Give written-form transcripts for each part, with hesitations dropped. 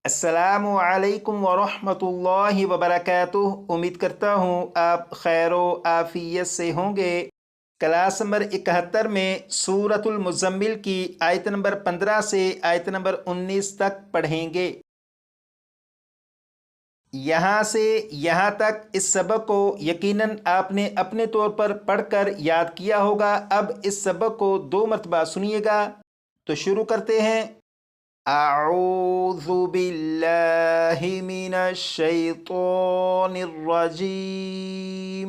السلام علیکم ورحمۃ اللہ وبرکاتہ۔ امید کرتا ہوں آپ خیر و عافیت سے ہوں گے۔ کلاس نمبر 71 میں سورۃ المزمل کی آیت نمبر 15 سے آیت نمبر 19 تک پڑھیں گے۔ یہاں سے یہاں تک اس سبق کو یقیناً آپ نے اپنے طور پر پڑھ کر یاد کیا ہوگا۔ اب اس سبق کو 2 مرتبہ سنیے گا۔ تو شروع کرتے ہیں۔ اعوذ باللہ من الشیطان الرجیم،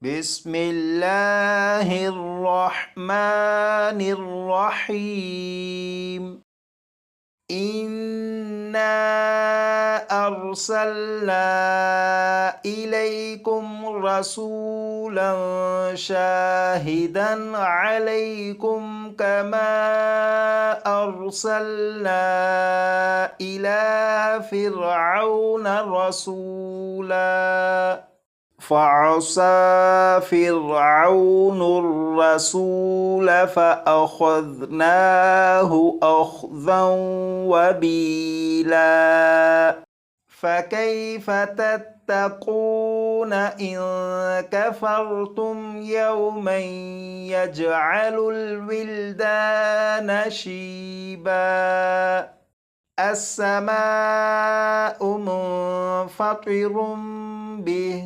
بسم اللہ الرحمن الرحیم۔ اِنَّا أَرْسَلْنَا إِلَيْكُمْ رَسُولًا شَاهِدًا عَلَيْكُمْ كَمَا أَرْسَلْنَا إِلَى فِرْعَوْنَ رَسُولًا فَعَصَىٰ فِرْعَوْنُ الرَّسُولَ فَأَخَذْنَاهُ أَخْذًا وَبِيلًا فَكَيْفَ تَتَّقُونَ إِن كَفَرْتُمْ يَوْمًا يَجْعَلُ الْوِلْدَانَ شِيبًا السَّمَاءُ مُنفَطِرٌ بِهِ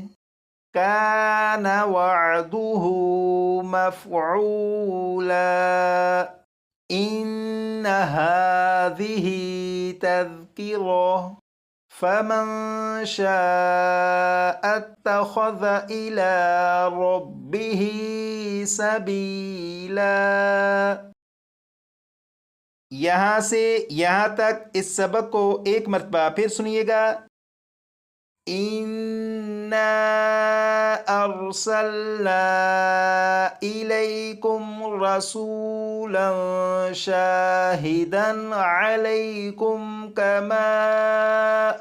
كان وعده مفعولا إن هذه تذكرة فمن شاء اتخذ إلى ربه سبيلا۔ یہاں سے یہاں تک اس سبق کو 1 مرتبہ پھر سنیے گا۔ اِنَّا أَرْسَلْنَا إِلَيْكُمْ رَسُولًا شَاهِدًا عَلَيْكُمْ كَمَا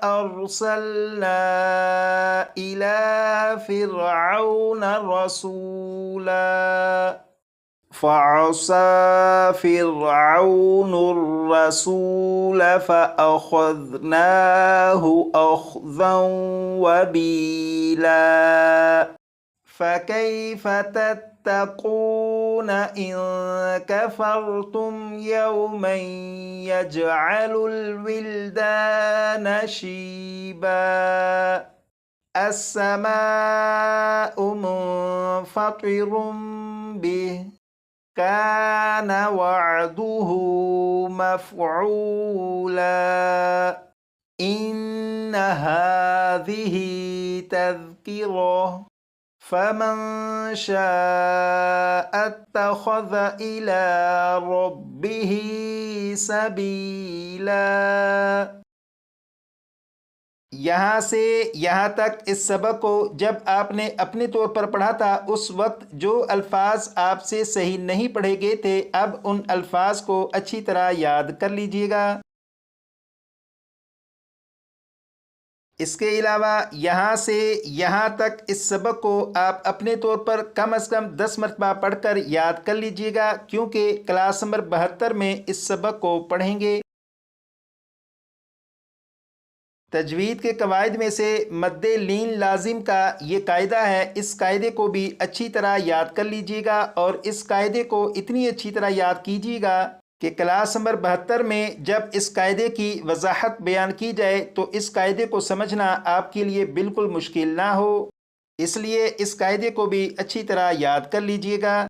أَرْسَلْنَا إِلَى فِرْعَوْنَ رَسُولًا فَعَصَىٰ فِرْعَوْنُ الرَّسُولَ فَأَخَذْنَاهُ أَخْذًا وَبِيلًا فَكَيْفَ تَتَّقُونَ إِن كَفَرْتُمْ يَوْمًا يَجْعَلُ الْوِلْدَانَ شِيبًا السَّمَاءُ مُنفَطِرٌ بِهِ كان وعده مفعولا إن هذه تذكرة فمن شاء اتخذ إلى ربه سبيلا۔ یہاں سے یہاں تک اس سبق کو جب آپ نے اپنے طور پر پڑھا تھا اس وقت جو الفاظ آپ سے صحیح نہیں پڑھے گئے تھے، اب ان الفاظ کو اچھی طرح یاد کر لیجئے گا۔ اس کے علاوہ یہاں سے یہاں تک اس سبق کو آپ اپنے طور پر کم از کم 10 مرتبہ پڑھ کر یاد کر لیجئے گا، کیونکہ کلاس نمبر 72 میں اس سبق کو پڑھیں گے۔ تجوید کے قواعد میں سے مد لین لازم کا یہ قاعدہ ہے، اس قاعدے کو بھی اچھی طرح یاد کر لیجئے گا، اور اس قاعدے کو اتنی اچھی طرح یاد کیجئے گا کہ کلاس نمبر 72 میں جب اس قاعدے کی وضاحت بیان کی جائے تو اس قاعدے کو سمجھنا آپ کے لیے بالکل مشکل نہ ہو، اس لیے اس قاعدے کو بھی اچھی طرح یاد کر لیجئے گا۔